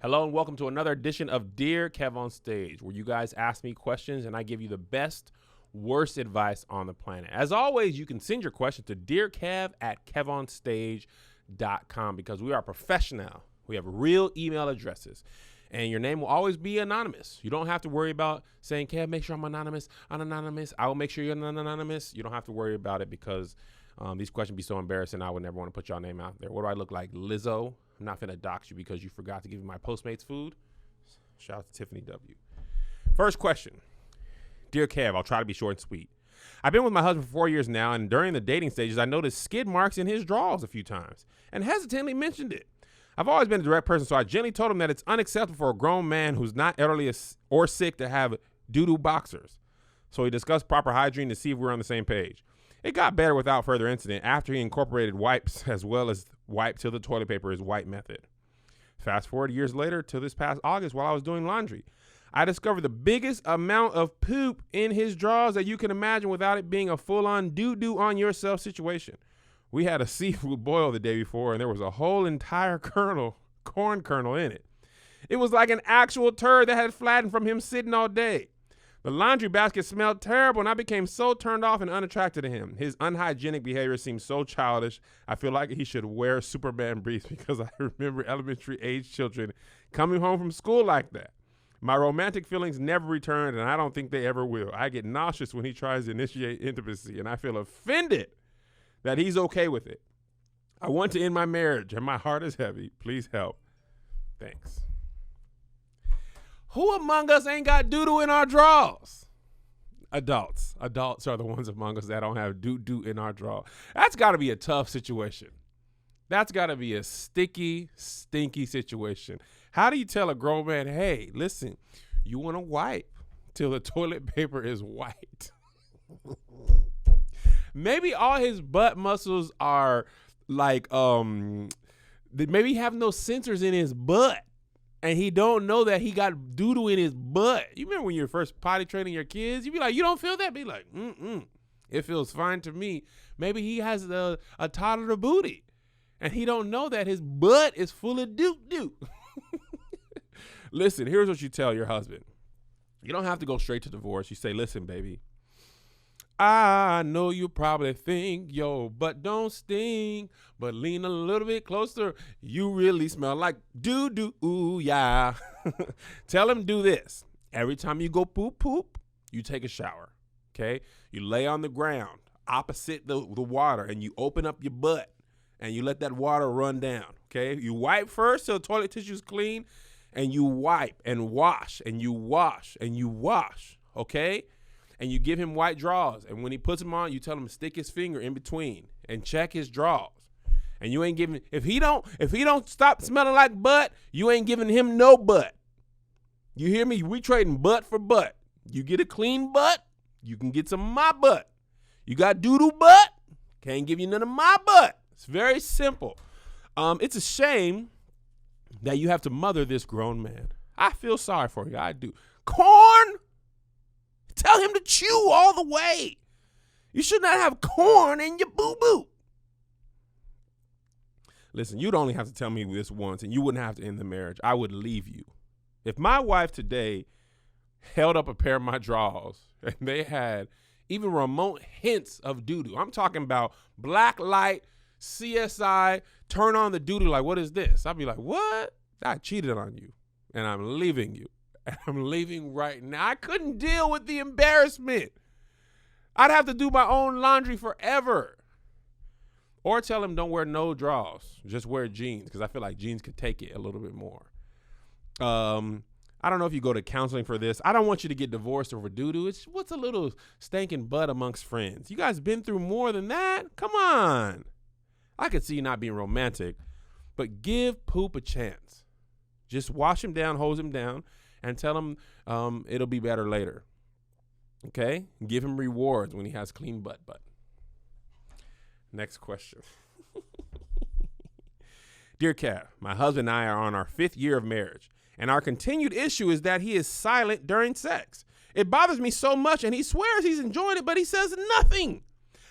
Hello and welcome to another edition of Dear KevOnStage, where you guys ask me questions and I give you the best, worst advice on the planet. As always, you can send your questions to dearkev@KevOnStage.com because we are professional. We have real email addresses, and your name will always be anonymous. You don't have to worry about saying, Kev, make sure I'm anonymous. I will make sure you're anonymous. You don't have to worry about it because these questions be so embarrassing. I would never want to put your name out there. What do I look like, Lizzo? I'm not finna dox you because you forgot to give me my Postmates food. Shout out to Tiffany W. First question. Dear Kev, I'll try to be short and sweet. I've been with my husband for 4 years now, and during the dating stages, I noticed skid marks in his drawers a few times and hesitantly mentioned it. I've always been a direct person, so I gently told him that it's unacceptable for a grown man who's not elderly or sick to have doodoo boxers. So he discussed proper hygiene to see if we were on the same page. It got better without further incident after he incorporated wipes as well as wipe till the toilet paper is white method. Fast forward years later to this past August while I was doing laundry. I discovered the biggest amount of poop in his drawers that you can imagine without it being a full-on doo-doo on yourself situation. We had a seafood boil the day before and there was a whole entire corn kernel in it. It was like an actual turd that had flattened from him sitting all day. The laundry basket smelled terrible, and I became so turned off and unattracted to him. His unhygienic behavior seemed so childish. I feel like he should wear Superman briefs because I remember elementary-age children coming home from school like that. My romantic feelings never returned, and I don't think they ever will. I get nauseous when he tries to initiate intimacy, and I feel offended that he's okay with it. I want to end my marriage, and my heart is heavy. Please help. Thanks. Who among us ain't got doo-doo in our drawers? Adults. Adults are the ones among us that don't have doo-doo in our drawer. That's got to be a tough situation. That's got to be a sticky, stinky situation. How do you tell a grown man, hey, listen, you want to wipe till the toilet paper is white? Maybe all his butt muscles are like, maybe he have no sensors in his butt. And he don't know that he got doo-doo in his butt. You remember when you're first potty training your kids? You be like, you don't feel that? Be like, it feels fine to me. Maybe he has a toddler booty. And he don't know that his butt is full of doo-doo. Listen, here's what you tell your husband. You don't have to go straight to divorce. You say, listen, baby. I know you probably think your butt don't stink, but lean a little bit closer. You really smell like doo-doo, yeah. Tell him do this. Every time you go poop, you take a shower, okay? You lay on the ground opposite the water, and you open up your butt, and you let that water run down, okay? You wipe first so the toilet tissue is clean, and you wipe and wash, and you wash, and you wash, okay? And you give him white drawers. And when he puts them on, you tell him to stick his finger in between and check his drawers. And you ain't giving, if he don't stop smelling like butt, you ain't giving him no butt. You hear me? We trading butt for butt. You get a clean butt, you can get some of my butt. You got doo-doo butt, can't give you none of my butt. It's very simple. It's a shame that you have to mother this grown man. I feel sorry for you. I do. Corn? Tell him to chew all the way. You should not have corn in your boo-boo. Listen, you'd only have to tell me this once and you wouldn't have to end the marriage. I would leave you. If my wife today held up a pair of my drawers and they had even remote hints of doo-doo, I'm talking about black light, CSI, turn on the doo-doo, like, what is this? I'd be like, what? I cheated on you and I'm leaving you. I'm leaving right now. I couldn't deal with the embarrassment. I'd have to do my own laundry forever. Or tell him don't wear no drawers. Just wear jeans because I feel like jeans could take it a little bit more. I don't know if you go to counseling for this. I don't want you to get divorced over doo-doo. It's what's a little stinking butt amongst friends. You guys been through more than that? Come on. I could see you not being romantic, but give poop a chance. Just wash him down, hose him down, and tell him it'll be better later, okay? Give him rewards when he has clean butt. Next question. Dear Kev, my husband and I are on our 5th year of marriage, and our continued issue is that he is silent during sex. It bothers me so much, and he swears he's enjoying it, but he says nothing.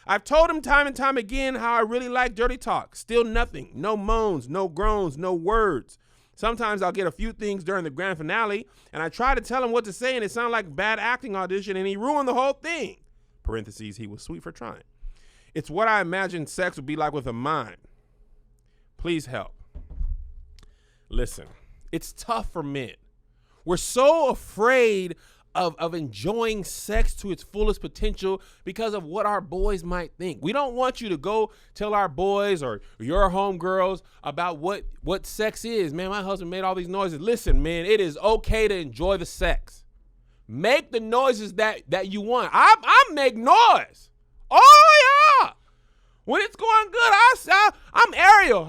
I've told him time and time again how I really like dirty talk. Still nothing. No moans, no groans, no words. Sometimes I'll get a few things during the grand finale, and I try to tell him what to say, and it sounds like a bad acting audition, and he ruined the whole thing. Parentheses, he was sweet for trying. It's what I imagine sex would be like with a mime. Please help. Listen, it's tough for men. We're so afraid of enjoying sex to its fullest potential because of what our boys might think. We don't want you to go tell our boys or your homegirls about what sex is. Man, my husband made all these noises. Listen, man, it is okay to enjoy the sex. Make the noises that you want. I make noise. Oh, yeah. When it's going good, I'm Ariel.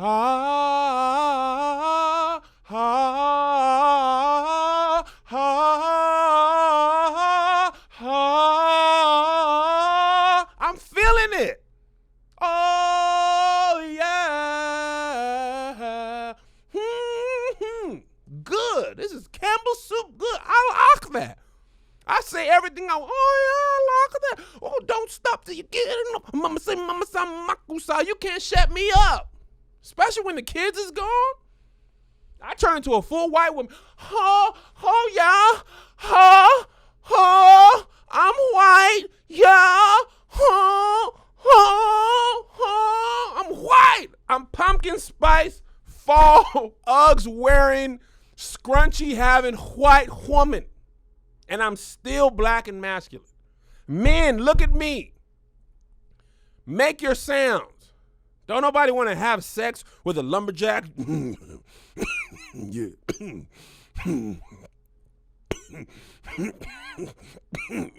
I'm feeling it. Oh, yeah. Good. This is Campbell's soup. Good. I like that. I say everything I want. Oh, yeah, I like that. Oh, don't stop till you get it. Mama say, makusa. You can't shut me up. Especially when the kids is gone. I turn into a full white woman. Oh, yeah. I'm white. Yeah. I'm white. I'm pumpkin spice, fall, Uggs wearing, scrunchy having white woman. And I'm still black and masculine. Men, look at me. Make your sounds. Don't nobody want to have sex with a lumberjack. Yeah.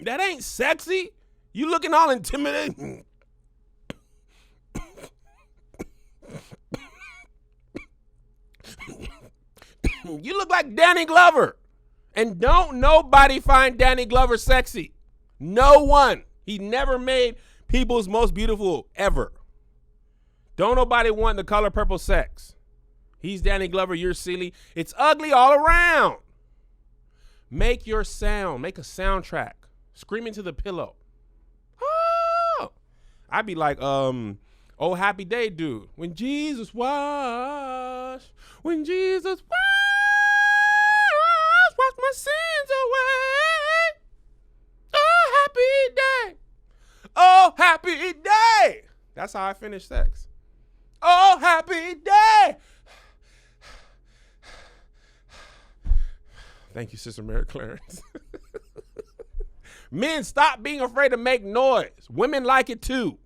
That ain't sexy. You looking all intimidating. You look like Danny Glover. And don't nobody find Danny Glover sexy. No one. He never made people's most beautiful ever. Don't nobody want the color purple sex. He's Danny Glover, you're silly. It's ugly all around. Make your sound. Make a soundtrack. Scream into the pillow. Oh! I'd be like, oh, happy day, dude. When Jesus washed. When Jesus washed my sins away. Oh, happy day. Oh, happy day. That's how I finish sex. Oh, happy day. Thank you, Sister Mary Clarence. Men, stop being afraid to make noise. Women like it too.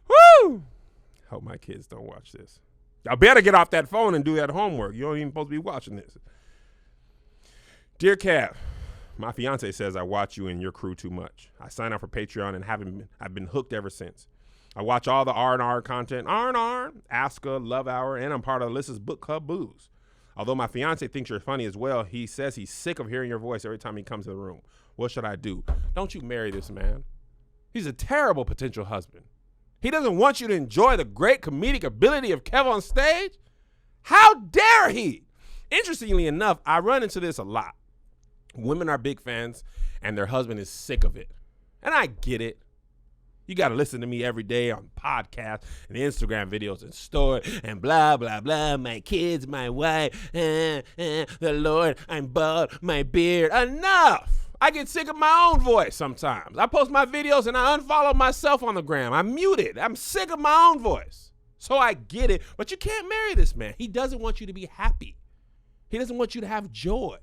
Woo! Hope my kids don't watch this. Y'all better get off that phone and do that homework. You don't even supposed to be watching this. Dear Kev, my fiance says I watch you and your crew too much. I signed up for Patreon and I've been hooked ever since. I watch all the R&R content, R&R, Aska, Love Hour, and I'm part of Alyssa's book club Booze. Although my fiance thinks you're funny as well, he says he's sick of hearing your voice every time he comes to the room. What should I do? Don't you marry this man. He's a terrible potential husband. He doesn't want you to enjoy the great comedic ability of KevOnStage. How dare he? Interestingly enough, I run into this a lot. Women are big fans and their husband is sick of it. And I get it. You got to listen to me every day on podcasts and Instagram videos and story and blah, blah, blah. My kids, my wife, the Lord, I'm bald, my beard. Enough. I get sick of my own voice sometimes. I post my videos and I unfollow myself on the gram. I'm muted. I'm sick of my own voice. So I get it. But you can't marry this man. He doesn't want you to be happy. He doesn't want you to have joy.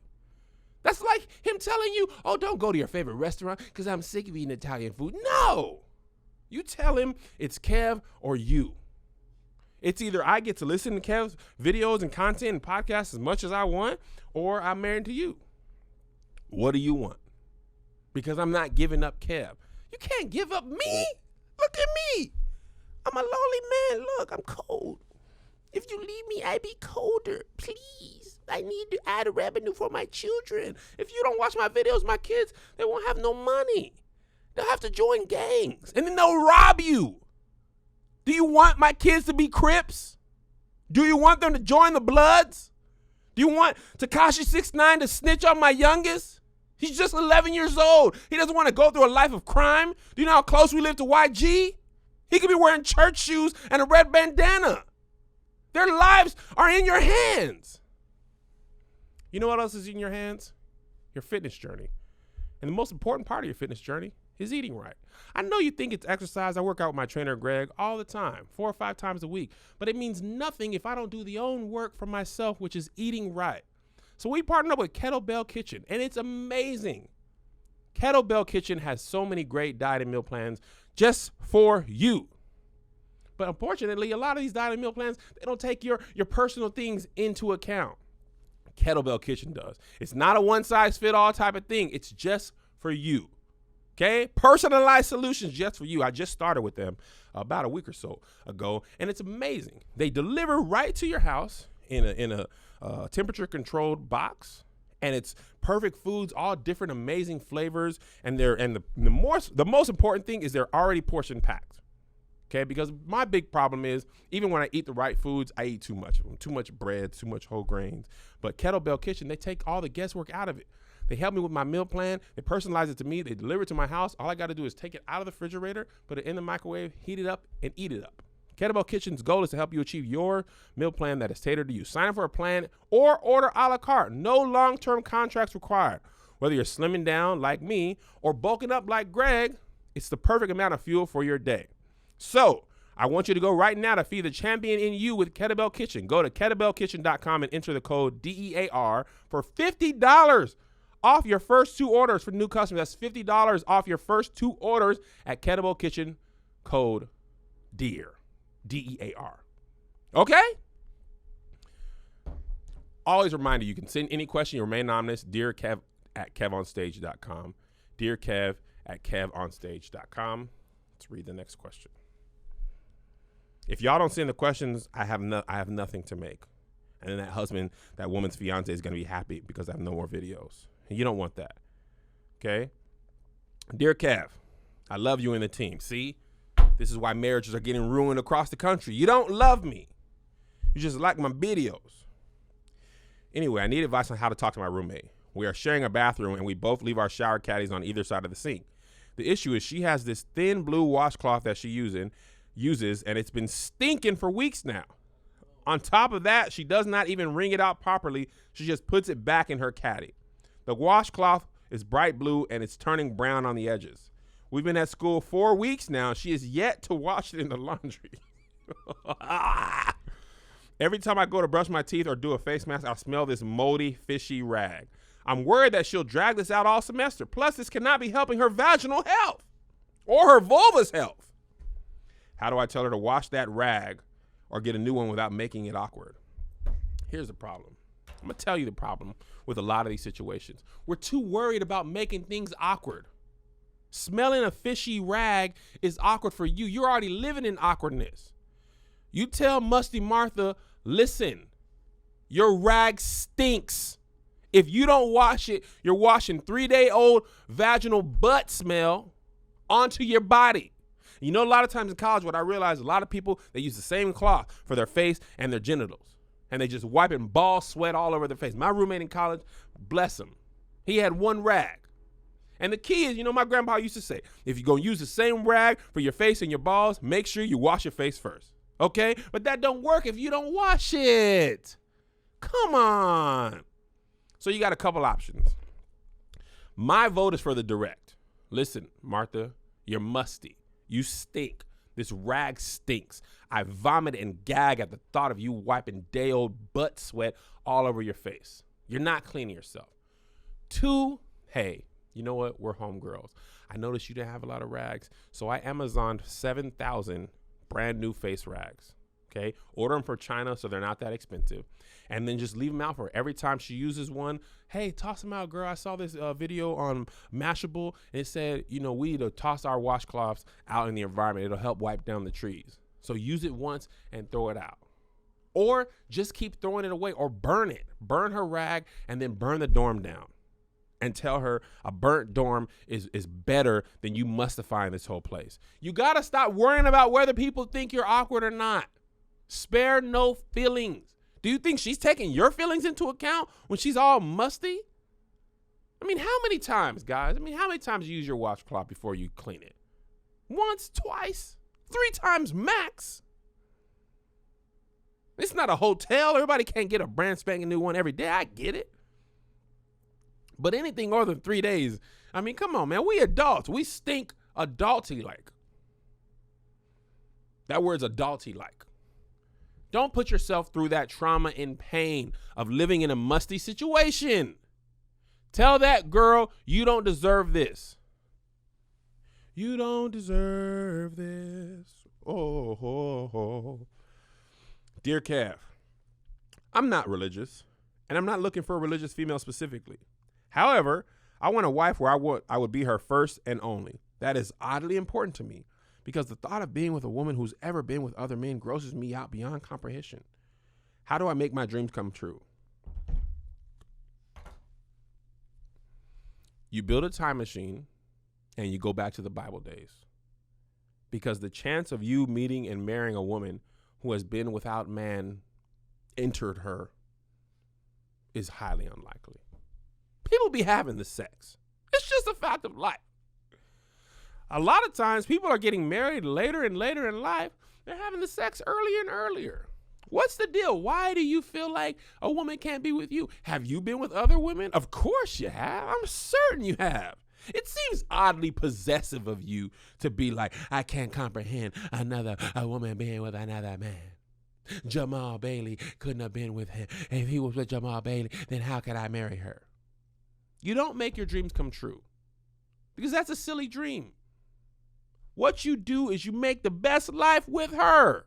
That's like him telling you, oh, don't go to your favorite restaurant because I'm sick of eating Italian food. No. You tell him it's Kev or you. It's either I get to listen to Kev's videos and content and podcasts as much as I want, or I'm married to you. What do you want? Because I'm not giving up Kev. You can't give up me. Look at me. I'm a lonely man. Look, I'm cold. If you leave me, I be colder. Please. I need to add a revenue for my children. If you don't watch my videos, my kids, they won't have no money. They'll have to join gangs, and then they'll rob you. Do you want my kids to be Crips? Do you want them to join the Bloods? Do you want Tekashi 6ix9ine to snitch on my youngest? He's just 11 years old. He doesn't want to go through a life of crime. Do you know how close we live to YG? He could be wearing church shoes and a red bandana. Their lives are in your hands. You know what else is in your hands? Your fitness journey. And the most important part of your fitness journey is eating right. I know you think it's exercise. I work out with my trainer, Greg, all the time, 4 or 5 times a week. But it means nothing if I don't do the own work for myself, which is eating right. So we partnered up with Kettlebell Kitchen, and it's amazing. Kettlebell Kitchen has so many great diet and meal plans just for you. But unfortunately, a lot of these diet and meal plans, they don't take your personal things into account. Kettlebell Kitchen does. It's not a one-size-fit-all type of thing. It's just for you. Okay? Personalized solutions just for you. I just started with them about a week or so ago, and it's amazing. They deliver right to your house in a temperature-controlled box, and it's perfect foods, all different amazing flavors, and the most important thing is they're already portion packed. Okay, because my big problem is, even when I eat the right foods, I eat too much of them, too much bread, too much whole grains. But Kettlebell Kitchen, they take all the guesswork out of it. They help me with my meal plan. They personalize it to me. They deliver it to my house. All I got to do is take it out of the refrigerator, put it in the microwave, heat it up, and eat it up. Kettlebell Kitchen's goal is to help you achieve your meal plan that is tailored to you. Sign up for a plan or order a la carte. No long-term contracts required. Whether you're slimming down like me or bulking up like Greg, it's the perfect amount of fuel for your day. So I want you to go right now to feed the champion in you with Kettlebell Kitchen. Go to kettlebellkitchen.com and enter the code DEAR for $50 off your first 2 orders for new customers. That's $50 off your first 2 orders at Kettlebell Kitchen, code DEAR, DEAR. Okay? Always reminder, you can send any question, you remain anonymous, dearkev at KevOnStage.com, dearkev at KevOnStage.com. Let's read the next question. If y'all don't send the questions, I have nothing to make. And then that woman's fiance is going to be happy because I have no more videos. And you don't want that. Okay? Dear Kev, I love you and the team. See? This is why marriages are getting ruined across the country. You don't love me. You just like my videos. Anyway, I need advice on how to talk to my roommate. We are sharing a bathroom and we both leave our shower caddies on either side of the sink. The issue is she has this thin blue washcloth that she uses, and it's been stinking for weeks now. On top of that, she does not even wring it out properly. She just puts it back in her caddy. The washcloth is bright blue and it's turning brown on the edges. We've been at school 4 weeks now. She is yet to wash it in the laundry. Every time I go to brush my teeth or do a face mask, I smell this moldy, fishy rag. I'm worried that she'll drag this out all semester. Plus, this cannot be helping her vaginal health or her vulva's health. How do I tell her to wash that rag or get a new one without making it awkward? Here's the problem. I'm going to tell you the problem with a lot of these situations. We're too worried about making things awkward. Smelling a fishy rag is awkward for you. You're already living in awkwardness. You tell Musty Martha, listen, your rag stinks. If you don't wash it, you're washing 3-day-old vaginal butt smell onto your body. You know, a lot of times in college, what I realized, a lot of people, they use the same cloth for their face and their genitals. And they just wiping ball sweat all over their face. My roommate in college, bless him, he had one rag. And the key is, you know, my grandpa used to say, if you're going to use the same rag for your face and your balls, make sure you wash your face first. Okay? But that don't work if you don't wash it. Come on. So you got a couple options. My vote is for the direct. Listen, Martha, you're musty. You stink. This rag stinks. I vomit and gag at the thought of you wiping day-old butt sweat all over your face. You're not cleaning yourself. 2, hey, you know what? We're homegirls. I noticed you didn't have a lot of rags, so I Amazoned 7,000 brand new face rags. Okay? Order them for China so they're not that expensive. And then just leave them out for her. Every time she uses one, hey, toss them out, girl. I saw this video on Mashable, and it said, you know, we need to toss our washcloths out in the environment. It'll help wipe down the trees. So use it once and throw it out. Or just keep throwing it away or burn it. Burn her rag and then burn the dorm down. And tell her a burnt dorm is better than you mustifying this whole place. You got to stop worrying about whether people think you're awkward or not. Spare no feelings. Do you think she's taking your feelings into account when she's all musty? I mean, how many times, guys? How many times you use your washcloth before you clean it? Once, twice, 3 times max. It's not a hotel. Everybody can't get a brand spanking new one every day. I get it. But anything more than 3 days, I mean, come on, man. We adults. We stink adulty-like. That word's adulty-like. Don't put yourself through that trauma and pain of living in a musty situation. Tell that girl you don't deserve this. You don't deserve this. Oh. Dear Kev, I'm not religious, and I'm not looking for a religious female specifically. However, I want a wife where I would be her first and only. That is oddly important to me because the thought of being with a woman who's ever been with other men grosses me out beyond comprehension. How do I make my dreams come true? You build a time machine and you go back to the Bible days, because the chance of you meeting and marrying a woman who has been without man entered her is highly unlikely. People be having the sex. It's just a fact of life. A lot of times people are getting married later and later in life. They're having the sex earlier and earlier. What's the deal? Why do you feel like a woman can't be with you? Have you been with other women? Of course you have. I'm certain you have. It seems oddly possessive of you to be like, I can't comprehend a woman being with another man. Jamal Bailey couldn't have been with him. If he was with Jamal Bailey, then how could I marry her? You don't make your dreams come true, because that's a silly dream. What you do is you make the best life with her.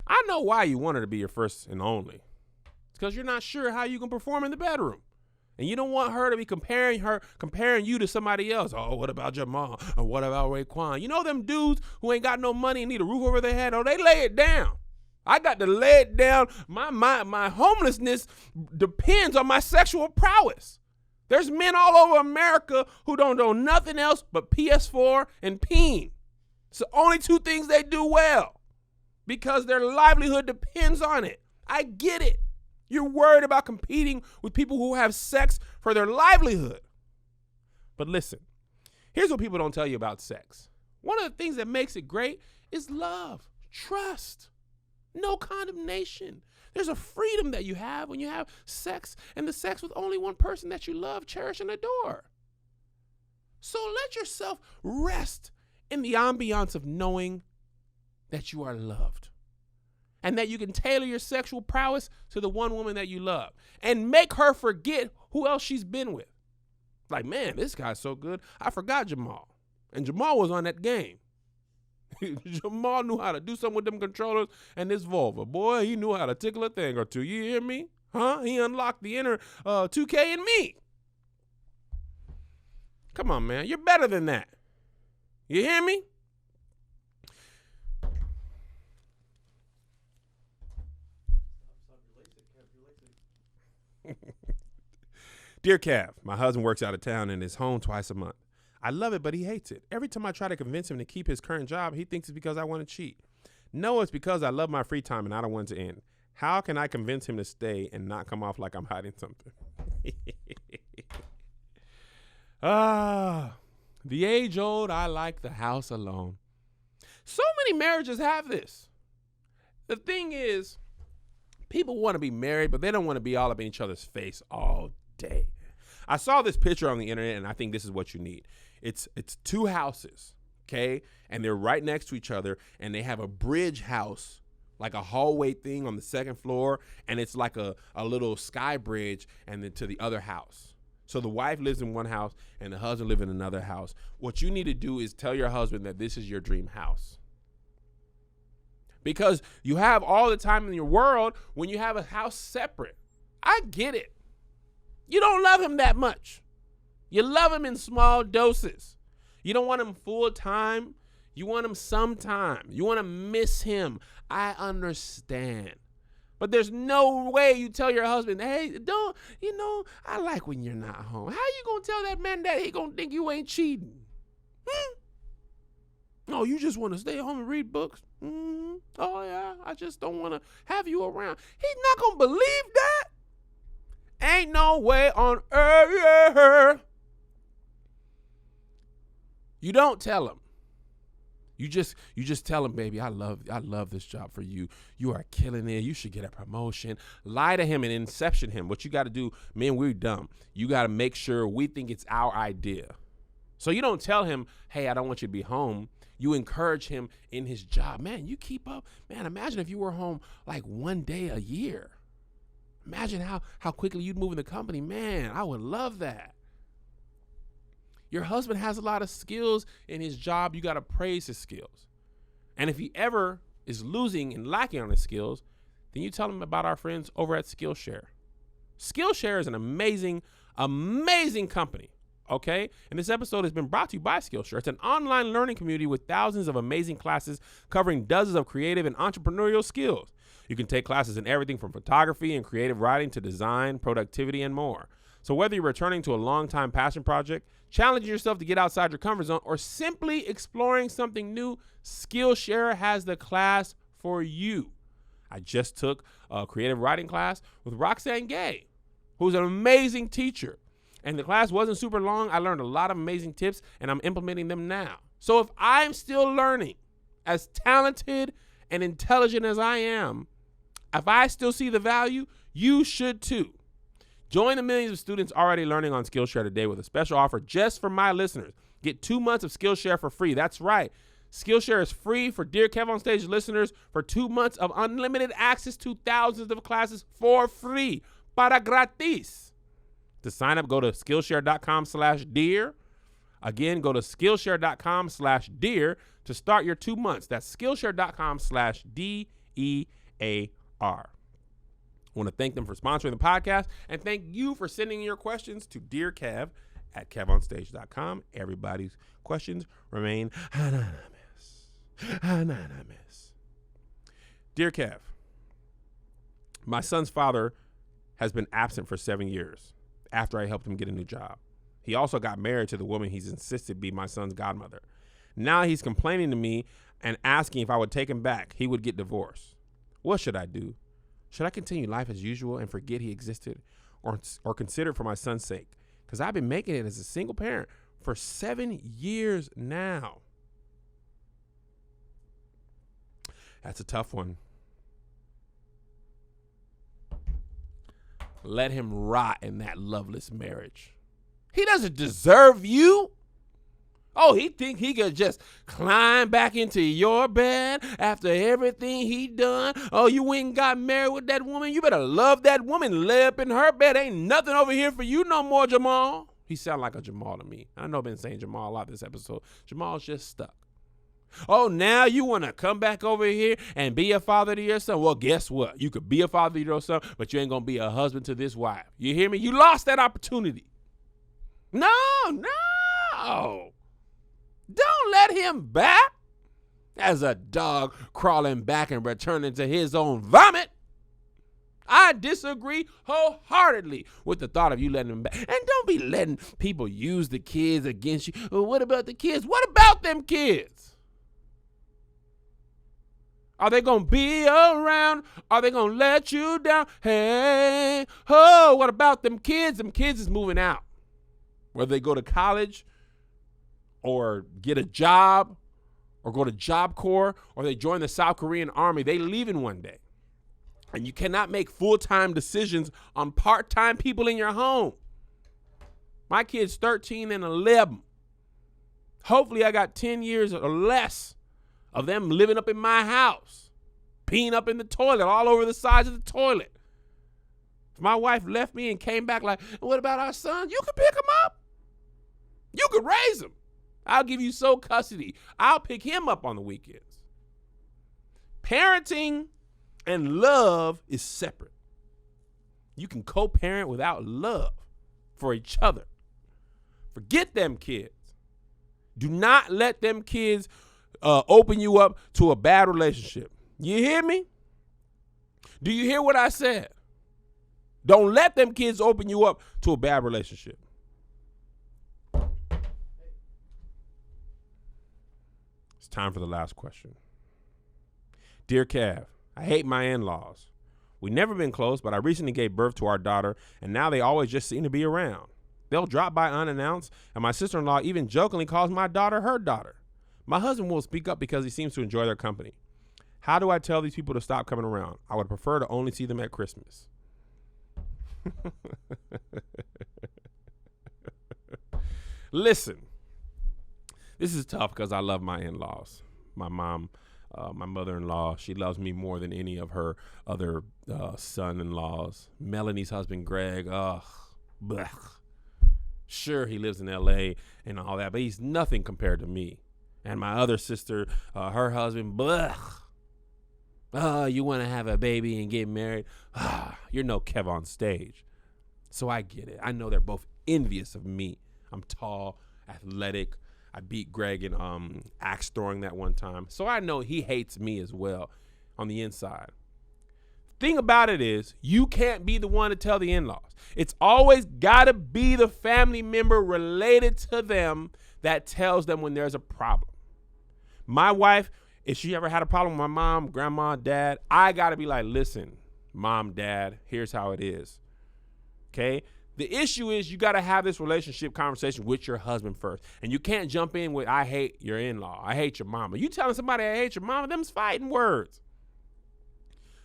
I know why you want her to be your first and only. It's because you're not sure how you can perform in the bedroom. And you don't want her to be comparing you to somebody else. Oh, what about Jamal? Or what about Raekwon? You know them dudes who ain't got no money and need a roof over their head? Oh, they lay it down. I got to lay it down. My homelessness depends on my sexual prowess. There's men all over America who don't know nothing else but PS4 and peen. It's the only 2 things they do well because their livelihood depends on it. I get it. You're worried about competing with people who have sex for their livelihood. But listen, here's what people don't tell you about sex. One of the things that makes it great is love, trust, no condemnation. There's a freedom that you have when you have sex, and the sex with only one person that you love, cherish, and adore. So let yourself rest in the ambiance of knowing that you are loved, and that you can tailor your sexual prowess to the one woman that you love and make her forget who else she's been with. Like, man, this guy's so good, I forgot Jamal. And Jamal was on that game. Jamal knew how to do something with them controllers and this vulva. Boy, he knew how to tickle a thing or two. You hear me? Huh? He unlocked the inner 2K in me. Come on, man. You're better than that. You hear me? Dear Kev, my husband works out of town and is home twice a month. I love it, but he hates it. Every time I try to convince him to keep his current job, he thinks it's because I want to cheat. No, it's because I love my free time and I don't want it to end. How can I convince him to stay and not come off like I'm hiding something? The age old, I like the house alone. So many marriages have this. The thing is, people want to be married, but they don't want to be all up in each other's face all day. I saw this picture on the internet, and I think this is what you need. It's 2 houses, okay? And they're right next to each other, and they have a bridge house, like a hallway thing on the 2nd floor, and it's like a little sky bridge and then to the other house. So the wife lives in one house, and the husband lives in another house. What you need to do is tell your husband that this is your dream house. Because you have all the time in your world when you have a house separate. I get it. You don't love him that much. You love him in small doses. You don't want him full time. You want him sometime. You want to miss him. I understand. But there's no way you tell your husband, hey, I like when you're not home. How you going to tell that man that he going to think you ain't cheating? No, you just want to stay home and read books. Oh, yeah, I just don't want to have you around. He's not going to believe that. Ain't no way on earth. You don't tell him. You just tell him, baby, I love this job for you. You are killing it. You should get a promotion. Lie to him and inception him. What you got to do, man, we're dumb. You got to make sure we think it's our idea. So you don't tell him, hey, I don't want you to be home. You encourage him in his job. Man, you keep up. Man, imagine if you were home like one day a year. Imagine how quickly you'd move in the company. Man, I would love that. Your husband has a lot of skills in his job. You got to praise his skills. And if he ever is losing and lacking on his skills, then you tell him about our friends over at Skillshare. Skillshare is an amazing, amazing company. Okay? And this episode has been brought to you by Skillshare. It's an online learning community with thousands of amazing classes covering dozens of creative and entrepreneurial skills. You can take classes in everything from photography and creative writing to design, productivity, and more. So whether you're returning to a long-time passion project, challenging yourself to get outside your comfort zone, or simply exploring something new, Skillshare has the class for you. I just took a creative writing class with Roxanne Gay, who's an amazing teacher. And the class wasn't super long. I learned a lot of amazing tips, and I'm implementing them now. So if I'm still learning, as talented and intelligent as I am, if I still see the value, you should too. Join the millions of students already learning on Skillshare today with a special offer just for my listeners. Get 2 months of Skillshare for free. That's right. Skillshare is free for Dear KevOnStage listeners for 2 months of unlimited access to thousands of classes for free. Para gratis. To sign up, go to Skillshare.com/dear. Again, go to Skillshare.com/dear to start your 2 months. That's Skillshare.com/DEAR. I want to thank them for sponsoring the podcast and thank you for sending your questions to dearkev@KevOnStage.com. Everybody's questions remain anonymous. Anonymous. Dear Kev, my son's father has been absent for 7 years after I helped him get a new job. He also got married to the woman he's insisted be my son's godmother. Now he's complaining to me and asking if I would take him back. He would get divorced. What should I do? Should I continue life as usual and forget he existed or consider it for my son's sake? Because I've been making it as a single parent for 7 years now. That's a tough one. Let him rot in that loveless marriage. He doesn't deserve you. Oh, he think he could just climb back into your bed after everything he done? Oh, you went and got married with that woman? You better love that woman, lay up in her bed. Ain't nothing over here for you no more, Jamal. He sound like a Jamal to me. I know I've been saying Jamal a lot this episode. Jamal's just stuck. Oh, now you want to come back over here and be a father to your son? Well, guess what? You could be a father to your son, but you ain't going to be a husband to this wife. You hear me? You lost that opportunity. No. Don't let him back as a dog crawling back and returning to his own vomit. I disagree wholeheartedly with the thought of you letting him back. And don't be letting people use the kids against you. Well, what about the kids? What about them kids? Are they going to be around? Are they going to let you down? Hey, oh, what about them kids? Them kids is moving out. Whether they go to college or get a job or go to Job Corps or they join the South Korean Army, they leaving one day. And you cannot make full-time decisions on part-time people in your home. My kid's 13 and 11. Hopefully I got 10 years or less of them living up in my house, peeing up in the toilet, all over the sides of the toilet. If my wife left me and came back like, what about our son? You could pick him up. You could raise him. I'll give you sole custody. I'll pick him up on the weekends. Parenting and love is separate. You can co-parent without love for each other. Forget them kids. Do not let them kids open you up to a bad relationship. You hear me? Do you hear what I said? Don't let them kids open you up to a bad relationship. It's time for the last question. Dear Kev, I hate my in-laws. We've never been close, but I recently gave birth to our daughter, and now they always just seem to be around. They'll drop by unannounced, and my sister-in-law even jokingly calls my daughter her daughter. My husband will speak up because he seems to enjoy their company. How do I tell these people to stop coming around? I would prefer to only see them at Christmas. Listen, this is tough because I love my in-laws. My mom, my mother-in-law, she loves me more than any of her other son-in-laws. Melanie's husband, Greg, blech. Sure, he lives in L.A. and all that, but he's nothing compared to me. And my other sister, her husband, blech. You want to have a baby and get married? You're no KevOnStage. So I get it. I know they're both envious of me. I'm tall, athletic. I beat Greg in axe throwing that one time. So I know he hates me as well on the inside. Thing about it is, you can't be the one to tell the in-laws. It's always got to be the family member related to them that tells them when there's a problem. My wife, if she ever had a problem with my mom, grandma, dad, I got to be like, listen, mom, dad, here's how it is. Okay? The issue is you got to have this relationship conversation with your husband first. And you can't jump in with, I hate your in-law. I hate your mama. You telling somebody I hate your mama, them's fighting words.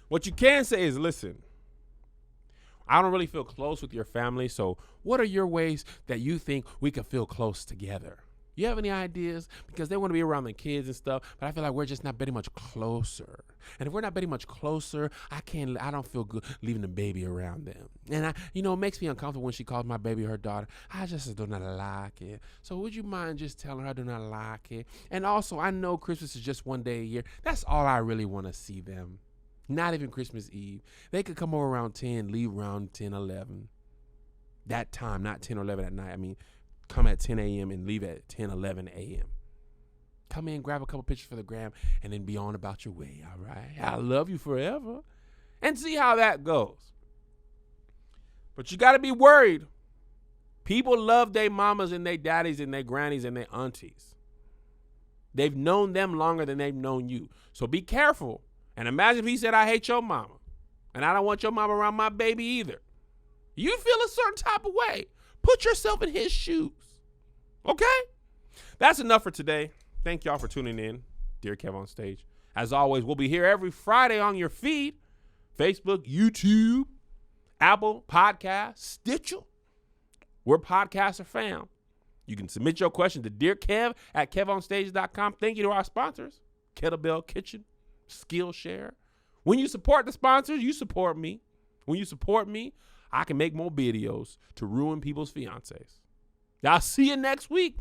What you can say is, listen, I don't really feel close with your family. So what are your ways that you think we could feel close together? You have any ideas? Because they want to be around the kids and stuff, but I feel like we're just not very much closer. And if we're not very much closer, I don't feel good leaving the baby around them. And it makes me uncomfortable when she calls my baby her daughter. I just do not like it. So would you mind just telling her I do not like it? And also, I know Christmas is just one day a year. That's all I really want to see them. Not even Christmas Eve. They could come over around 10, leave around 10, 11. That time, not 10 or 11 at night. I mean, come at 10 a.m. and leave at 10, 11 a.m. Come in, grab a couple pictures for the gram, and then be on about your way, all right? I love you forever. And see how that goes. But you got to be worried. People love their mamas and their daddies and their grannies and their aunties. They've known them longer than they've known you. So be careful. And imagine if he said, I hate your mama, and I don't want your mama around my baby either. You feel a certain type of way. Put yourself in his shoes. Okay? That's enough for today. Thank y'all for tuning in. Dear KevOnStage. As always, we'll be here every Friday on your feed. Facebook, YouTube, Apple Podcasts, Stitcher, where podcasts are found. You can submit your question to dearkev at KevOnStage.com. Thank you to our sponsors, Kettlebell Kitchen, Skillshare. When you support the sponsors, you support me. When you support me, I can make more videos to ruin people's fiancés. I'll see you next week.